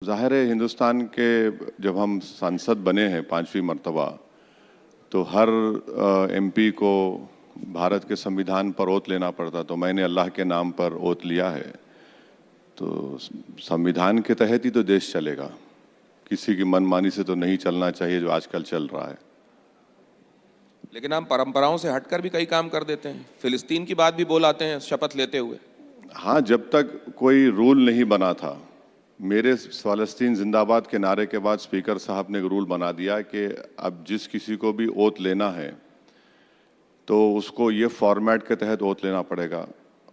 ज़ाहिर है हिंदुस्तान के जब हम सांसद बने हैं 5वीं मर्तबा, तो हर एमपी को भारत के संविधान पर ओथ लेना पड़ता। तो मैंने अल्लाह के नाम पर ओथ लिया है। तो संविधान के तहत ही तो देश चलेगा, किसी की मनमानी से तो नहीं चलना चाहिए जो आजकल चल रहा है। लेकिन हम परंपराओं से हटकर भी कई काम कर देते हैं। फिलिस्तीन की बात भी बोल आते हैं शपथ लेते हुए। हाँ, जब तक कोई रूल नहीं बना था, मेरे फ़लस्तीन जिंदाबाद के नारे के बाद स्पीकर साहब ने एक रूल बना दिया कि अब जिस किसी को भी ओथ लेना है तो उसको ये फॉर्मेट के तहत ओथ लेना पड़ेगा।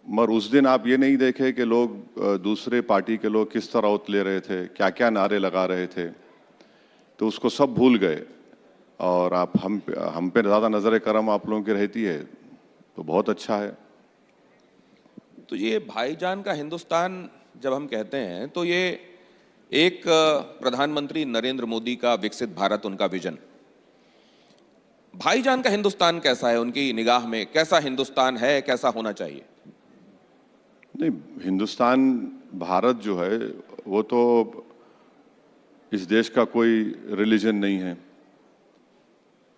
मगर उस दिन आप ये नहीं देखे कि लोग दूसरे पार्टी के लोग किस तरह ओथ ले रहे थे, क्या क्या नारे लगा रहे थे, तो उसको सब भूल गए। और आप हम पे ज़्यादा नज़र करम आप लोगों की रहती है तो बहुत अच्छा है। तो ये भाईजान का हिंदुस्तान जब हम कहते हैं तो ये एक प्रधानमंत्री नरेंद्र मोदी का विकसित भारत उनका विजन। भाईजान का हिंदुस्तान कैसा है उनकी निगाह में? कैसा हिंदुस्तान है, कैसा होना चाहिए? नहीं, हिंदुस्तान भारत जो है वो तो इस देश का कोई रिलीजन नहीं है।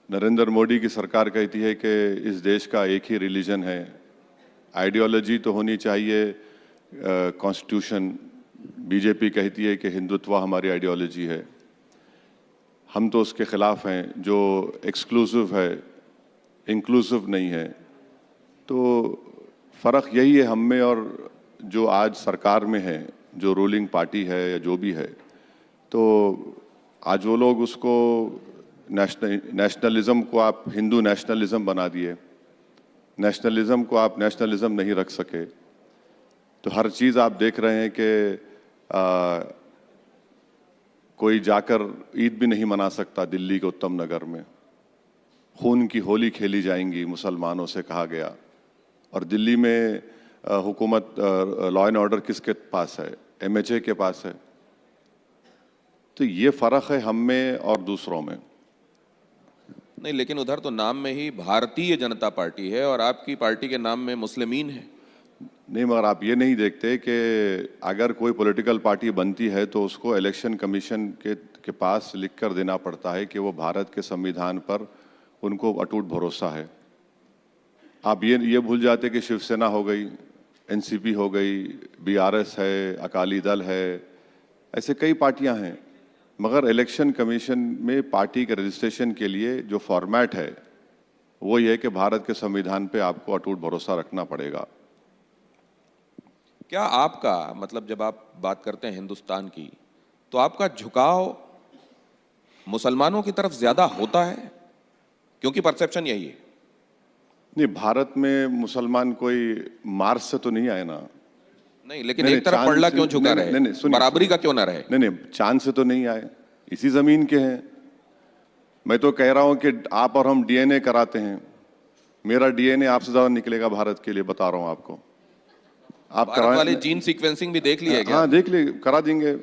नरेंद्र मोदी की सरकार कहती है कि इस देश का एक ही रिलीजन है। आइडियोलॉजी तो होनी चाहिए कॉन्स्टिट्यूशन। बीजेपी कहती है कि हिंदुत्व हमारी आइडियोलॉजी है। हम तो उसके खिलाफ हैं, जो एक्सक्लूसिव है, इंक्लूसिव नहीं है। तो फ़र्क यही है हम में और जो आज सरकार में है, जो रूलिंग पार्टी है या जो भी है। तो आज वो लोग उसको नेशनलिज्म को आप हिंदू नेशनलिज्म बना दिए। नेशनलिज्म को आप नेशनलिज्म नहीं रख सके। तो हर चीज़ आप देख रहे हैं कि कोई जाकर ईद भी नहीं मना सकता दिल्ली के उत्तम नगर में। खून की होली खेली जाएंगी मुसलमानों से कहा गया। और दिल्ली में हुकूमत लॉ एंड ऑर्डर किसके पास है? एमएचए के पास है। तो ये फ़र्क है हम में और दूसरों में। नहीं, लेकिन उधर तो नाम में ही भारतीय जनता पार्टी है और आपकी पार्टी के नाम में मुस्लिमीन है। नहीं, मगर आप ये नहीं देखते कि अगर कोई पॉलिटिकल पार्टी बनती है तो उसको इलेक्शन कमीशन के पास लिख कर देना पड़ता है कि वो भारत के संविधान पर उनको अटूट भरोसा है। आप ये भूल जाते कि शिवसेना हो गई, एनसीपी हो गई, बीआरएस है, अकाली दल है, ऐसे कई पार्टियां हैं। मगर इलेक्शन कमीशन में पार्टी के रजिस्ट्रेशन के लिए जो फॉर्मेट है वो ये है कि भारत के संविधान पे आपको अटूट भरोसा रखना पड़ेगा। क्या आपका मतलब, जब आप बात करते हैं हिंदुस्तान की, तो आपका झुकाव मुसलमानों की तरफ ज्यादा होता है? क्योंकि परसेप्शन यही है। नहीं, भारत में मुसलमान कोई मार्स से तो नहीं आए ना। नहीं, लेकिन एक तरफ पड़ला क्यों झुका रहे? बराबरी का क्यों ना रहे? नहीं, चांद से तो नहीं आए, इसी जमीन के हैं। मैं तो कह रहा हूं कि आप और हम डीएनए कराते हैं। मेरा डीएनए आपसे ज्यादा निकलेगा भारत के लिए, बता रहा हूं आपको। आप भारत वाले जीन सीक्वेंसिंग भी देख लिए क्या? हाँ, देख लिए, करा देंगे,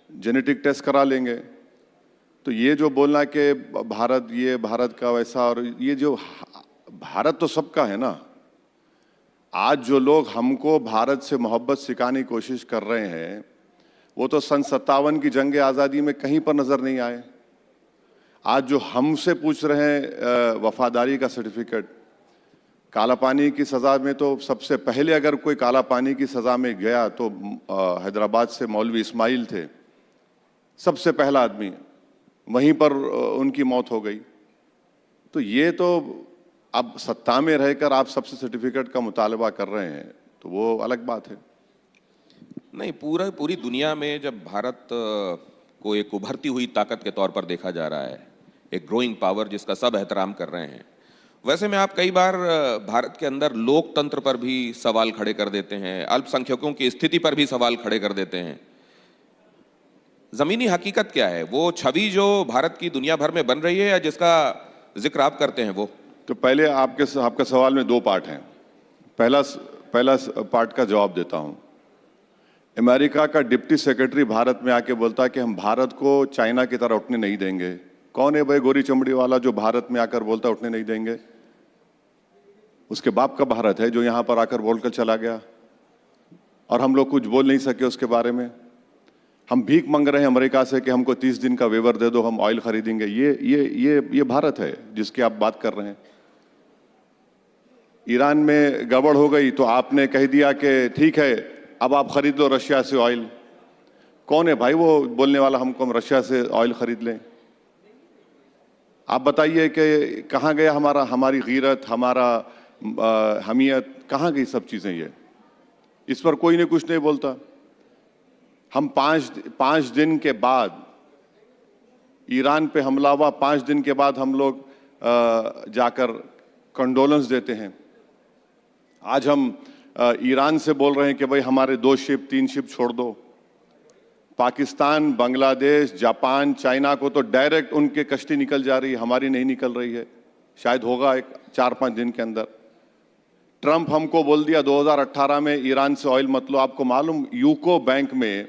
जेनेटिक टेस्ट करा लेंगे। तो ये जो बोलना कि भारत ये भारत का वैसा, और ये जो भारत तो सबका है ना। आज जो लोग हमको भारत से मोहब्बत सिखाने की कोशिश कर रहे हैं वो तो सन 57 की जंग आज़ादी में कहीं पर नजर नहीं आए। आज जो हमसे पूछ रहे हैं वफादारी का सर्टिफिकेट, काला पानी की सजा में तो सबसे पहले अगर कोई काला पानी की सजा में गया तो हैदराबाद से मौलवी इस्माइल थे, सबसे पहला आदमी। वहीं पर उनकी मौत हो गई। तो ये तो अब सत्ता में रहकर आप सबसे सर्टिफिकेट का मुतालबा कर रहे हैं तो वो अलग बात है। नहीं, पूरी दुनिया में जब भारत को एक उभरती हुई ताकत के तौर पर देखा जा रहा है, एक ग्रोइंग पावर जिसका सब एहतराम कर रहे हैं, वैसे में आप कई बार भारत के अंदर लोकतंत्र पर भी सवाल खड़े कर देते हैं, अल्पसंख्यकों की स्थिति पर भी सवाल खड़े कर देते हैं। जमीनी हकीकत क्या है? वो छवि जो भारत की दुनिया भर में बन रही है या जिसका जिक्र आप करते हैं वो? तो पहले आपका सवाल में दो पार्ट हैं। पहला पार्ट का जवाब देता हूं। अमेरिका का डिप्टी सेक्रेटरी भारत में आके बोलता है कि हम भारत को चाइना की तरह उठने नहीं देंगे। कौन है भाई गोरी चमड़ी वाला जो भारत में आकर बोलता उठने नहीं देंगे? उसके बाप का भारत है जो यहां पर आकर बोलकर चला गया और हम लोग कुछ बोल नहीं सके उसके बारे में। हम भीख मांग रहे हैं अमेरिका से कि हमको 30 दिन का वेवर दे दो, हम ऑयल खरीदेंगे। ये भारत है जिसकी आप बात कर रहे हैं। ईरान में गड़बड़ हो गई तो आपने कह दिया कि ठीक है अब आप खरीद लो रशिया से ऑयल। कौन है भाई वो बोलने वाला हमको हम रशिया से ऑयल खरीद लें? आप बताइए कि कहाँ गया हमारी गीरत, हमारा हमियत, कहाँ गई सब चीजें? ये इस पर कोई ने कुछ नहीं बोलता। हम पांच दिन के बाद ईरान पे हमला हुआ, 5 दिन के बाद हम लोग जाकर कंडोलेंस देते हैं। आज हम ईरान से बोल रहे हैं कि भाई हमारे 2 शिप 3 शिप छोड़ दो। पाकिस्तान, बांग्लादेश, जापान, चाइना को तो डायरेक्ट उनके कश्ती निकल जा रही है, हमारी नहीं निकल रही है। शायद होगा एक 4-5 दिन के अंदर। ट्रंप हमको बोल दिया 2018 में ईरान से ऑयल मत लो। आपको मालूम यूको बैंक में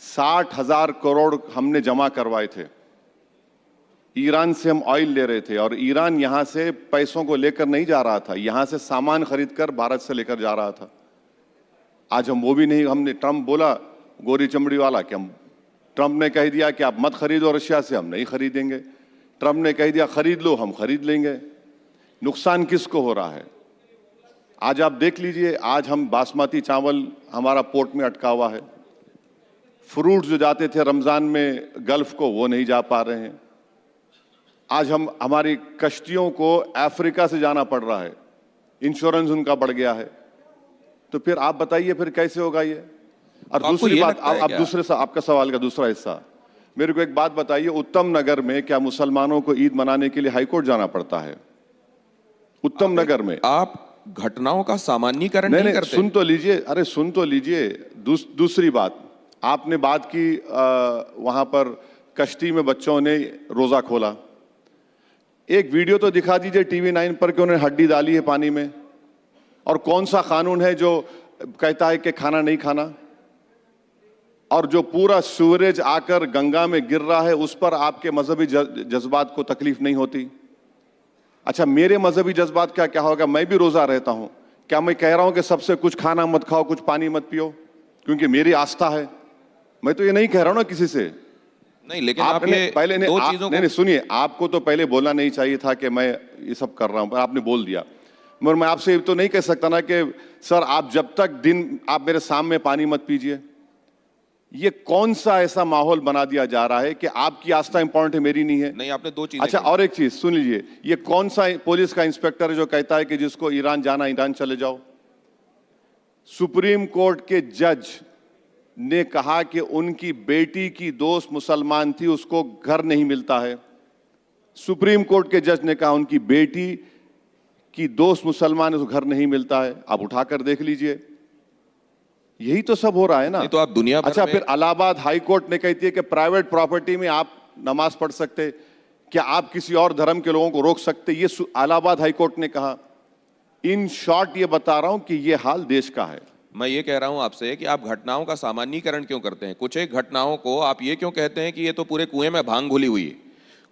60,000 करोड़ हमने जमा करवाए थे। ईरान से हम ऑयल ले रहे थे और ईरान यहां से पैसों को लेकर नहीं जा रहा था, यहां से सामान खरीदकर भारत से लेकर जा रहा था। आज हम वो भी नहीं, हमने ट्रंप बोला गोरी चमड़ी वाला कि हम, ट्रंप ने कह दिया कि आप मत खरीदो रशिया से, हम नहीं खरीदेंगे। ट्रंप ने कह दिया खरीद लो, हम खरीद लेंगे। नुकसान किसको हो रहा है? आज आप देख लीजिए, आज हम बासमती चावल हमारा पोर्ट में अटका हुआ है। फ्रूट जो जाते थे रमजान में गल्फ को, वो नहीं जा पा रहे हैं। आज हमारी कश्तियों को अफ्रीका से जाना पड़ रहा है, इंश्योरेंस उनका बढ़ गया है। तो फिर आप बताइए फिर कैसे होगा ये? और दूसरी बात, आपका सवाल का दूसरा हिस्सा, मेरे को एक बात बताइए, उत्तम नगर में क्या मुसलमानों को ईद मनाने के लिए हाईकोर्ट जाना पड़ता है? उत्तम नगर में आप घटनाओं का सामान्यीकरण नहीं करते। सुन तो लीजिए, अरे सुन तो लीजिए। दूसरी बात, आपने बात की वहां पर कश्ती में बच्चों ने रोजा खोला। एक वीडियो तो दिखा दीजिए TV9 पर कि उन्होंने हड्डी डाली है पानी में। और कौन सा कानून है जो कहता है कि खाना नहीं खाना? और जो पूरा सूरज आकर गंगा में गिर रहा है उस पर आपके मजहबी जज्बात को तकलीफ नहीं होती? अच्छा, मेरे मजहबी जज्बात क्या होगा? मैं भी रोजा रहता हूं। क्या मैं कह रहा हूं कि सबसे कुछ खाना मत खाओ, कुछ पानी मत पियो, क्योंकि मेरी आस्था है? मैं तो ये नहीं कह रहा हूं ना किसी से। नहीं, लेकिन आपने पहले दो चीजों नहीं सुनिए, आपको तो पहले बोलना नहीं चाहिए था कि मैं ये सब कर रहा हूं, पर आपने बोल दिया। मगर मैं आपसे तो नहीं कह सकता ना कि सर आप जब तक दिन आप मेरे सामने पानी मत पीजिए। ये कौन सा ऐसा माहौल बना दिया जा रहा है कि आपकी आस्था इंपॉर्टेंट है, मेरी नहीं है? नहीं, आपने 2 चीजें। अच्छा, और एक चीज सुन लीजिए, ये कौन सा पुलिस का इंस्पेक्टर है जो कहता है कि जिसको ईरान जाना ईरान चले जाओ? सुप्रीम कोर्ट के जज ने कहा कि उनकी बेटी की दोस्त मुसलमान थी, उसको घर नहीं मिलता है। सुप्रीम कोर्ट के जज ने कहा उनकी बेटी की दोस्त मुसलमान है, उसको घर नहीं मिलता है। आप उठाकर देख लीजिए, यही तो सब हो रहा है ना। तो आप दुनिया भर अच्छा, में... फिर इलाहाबाद हाई कोर्ट ने कहती है कि प्राइवेट प्रॉपर्टी में आप नमाज पढ़ सकते, क्या आप किसी और धर्म के लोगों को रोक सकते? ये इलाहाबाद हाई कोर्ट ने कहा। इन शॉर्ट ये बता रहा हूं कि ये हाल देश का है। मैं ये कह रहा हूं आपसे कि आप घटनाओं का सामान्यीकरण क्यों करते हैं? कुछ एक घटनाओं को आप ये क्यों कहते हैं कि ये तो पूरे कुएं में भांग घुली हुई है?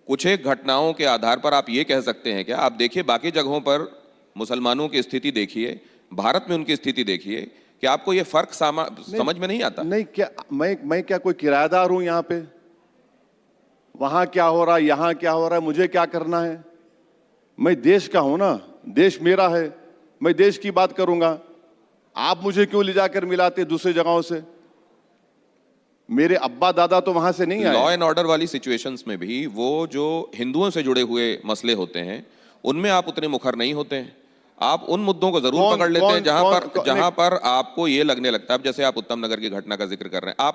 कुछ एक घटनाओं के आधार पर आप ये कह सकते हैं क्या? आप देखिए बाकी जगहों पर मुसलमानों की स्थिति देखिए, भारत में उनकी स्थिति देखिए, कि आपको ये फर्क समझ में नहीं आता? नहीं, क्या मैं क्या कोई किराएदार हूं यहां पे? वहां क्या हो रहा है, यहां क्या हो रहा है, मुझे क्या करना है? मैं देश का हूं ना, देश मेरा है, मैं देश की बात करूंगा। आप मुझे क्यों ले जाकर मिलाते दूसरी जगहों से? मेरे अब्बा दादा तो वहां से नहीं आए। लॉ एंड ऑर्डर वाली सिचुएशंस में भी वो जो हिंदुओं से जुड़े हुए मसले होते हैं उनमें आप उतने मुखर नहीं होते हैं। आप उन मुद्दों को जरूर पकड़ लेते हैं जहां पर आपको ये लगने लगता है। जैसे आप उत्तम नगर की घटना का जिक्र कर रहे हैं,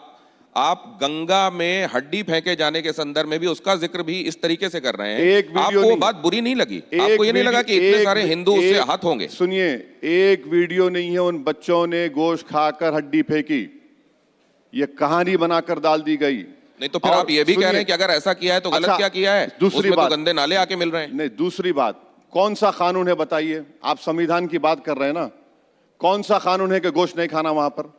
आप गंगा में हड्डी फेंके जाने के संदर्भ में भी उसका जिक्र भी इस तरीके से कर रहे हैं। आपको वो बात बुरी नहीं लगी? आपको ये नहीं लगा कि इतने सारे हिंदू उससे आहत होंगे? सुनिए, एक वीडियो नहीं है, उन बच्चों ने गोश्त खाकर हड्डी फेंकी, ये कहानी बनाकर डाल दी गई। नहीं तो फिर आप ये भी कह रहे हैं कि अगर ऐसा किया है तो गलत क्या किया है? दूसरी बात, तो गंदे नाले आके मिल रहे हैं। नहीं, दूसरी बात, कौन सा कानून है बताइए? आप संविधान की बात कर रहे हैं ना, कौन सा कानून है कि गोश्त नहीं खाना वहां पर?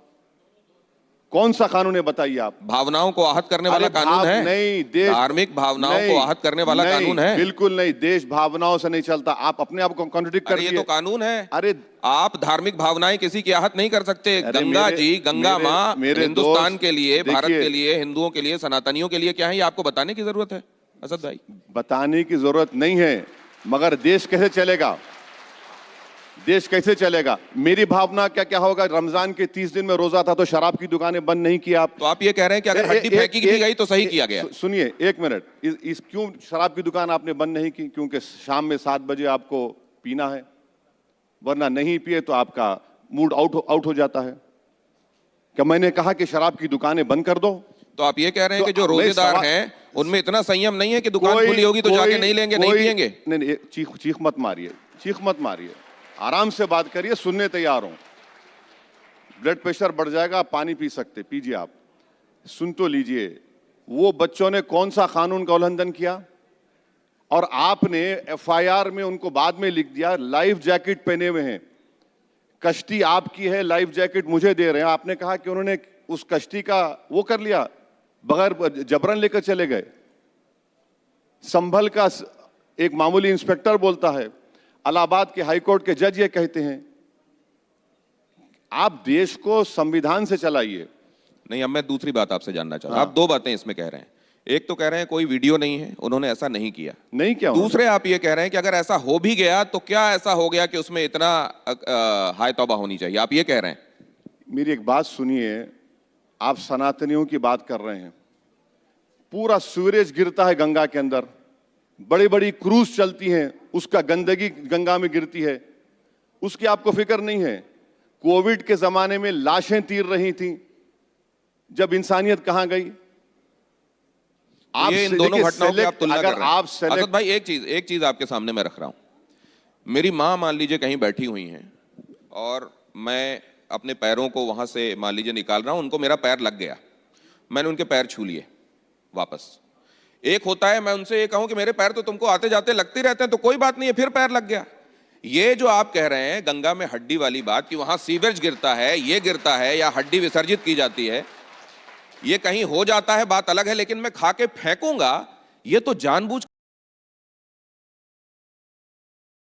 कौन सा कानून है बताइए आप? भावनाओं को आहत करने वाला अरे कानून है? नहीं, देश धार्मिक भावनाओं नहीं, को आहत करने वाला नहीं, कानून है? बिल्कुल नहीं, देश भावनाओं से नहीं चलता। आप अपने आप को कॉन्ट्रडिक्ट कर अरे ये दिए। तो कानून है। अरे आप धार्मिक भावनाएं किसी की आहत नहीं कर सकते। अरे गंगा मेरे- जी, गंगा मेरे- माँ मेरे हिंदुस्तान दोस्त, के लिए, भारत देखिए, के लिए, हिंदुओं के लिए, सनातनियों के लिए क्या है, ये आपको बताने की जरूरत है असद भाई? बताने की जरूरत नहीं है, मगर देश कैसे चलेगा? देश कैसे चलेगा? मेरी भावना क्या क्या होगा? रमजान के 30 दिन में रोजा था तो शराब की दुकानें बंद नहीं की आप। तो आप ये कह रहे हैं कि अगर हड्डी फेंकी भी गई तो सही किया गया? सुनिए एक मिनट, इस क्यों शराब की दुकान आपने बंद नहीं की? क्योंकि शाम में 7 बजे आपको पीना है, वरना नहीं पिए तो आपका मूड आउट हो जाता है। क्या मैंने कहा कि शराब की दुकानें बंद कर दो? तो आप ये कह रहे हैं तो कि जो मैं रोजेदार सवाल- हैं उनमें इतना संयम नहीं है कि दुकान खुली होगी तो जाके नहीं लेंगे, नहीं पिएंगे? नहीं, चीख मत मारिए, चीख मत मारिए, आराम से बात करिए, सुनने तैयार हूं। ब्लड प्रेशर बढ़ जाएगा, आप पानी पी सकते, पीजिए आप, सुन तो लीजिए। वो बच्चों ने कौन सा कानून का उल्लंघन किया और आपने एफआईआर में उनको बाद में लिख दिया लाइफ जैकेट पहने हुए हैं, कश्ती आपकी है, लाइफ जैकेट मुझे दे रहे हैं। आपने कहा कि उन्होंने उस कश्ती का वो कर लिया, बगैर जबरन लेकर चले गए। संभल का एक मामूली इंस्पेक्टर बोलता है, इलाहाबाद के हाईकोर्ट के जज ये कहते हैं। आप देश को संविधान से चलाइए। नहीं, अब मैं दूसरी बात आपसे जानना चाहता हूं। आप दो बातें इसमें कह रहे हैं। एक तो कह रहे हैं कोई वीडियो नहीं है, उन्होंने ऐसा नहीं किया। नहीं क्या? दूसरे आप ये कह रहे हैं कि अगर ऐसा हो भी गया तो क्या ऐसा हो गया कि उसमें इतना हाय तौबा होनी चाहिए, आप ये कह रहे हैं? मेरी एक बात सुनिए, आप सनातनियों की बात कर रहे हैं, पूरा सीवरेज गिरता है गंगा के अंदर, बड़ी बड़ी क्रूज चलती हैं, उसका गंदगी गंगा में गिरती है, उसकी आपको फिक्र नहीं है। कोविड के जमाने में लाशें तीर रही थी, जब इंसानियत कहां गई? आप ये इन दोनों घटनाओं की आप तुलना कर रहे हैं। असद भाई एक चीज आपके सामने मैं रख रहा हूं। मेरी माँ मान लीजिए कहीं बैठी हुई हैं और मैं अपने पैरों को वहां से मान लीजिए निकाल रहा हूं, उनको मेरा पैर लग गया, मैंने उनके पैर छू लिए वापस। एक होता है मैं उनसे ये कहूं कि मेरे पैर तो तुमको आते जाते लगते रहते हैं, तो कोई बात नहीं है, फिर पैर लग गया। ये जो आप कह रहे हैं गंगा में हड्डी वाली बात कि वहां सीवेज गिरता है, ये गिरता है या हड्डी विसर्जित की जाती है, ये कहीं हो जाता है बात अलग है, लेकिन मैं खा के फेंकूंगा ये तो जानबूझ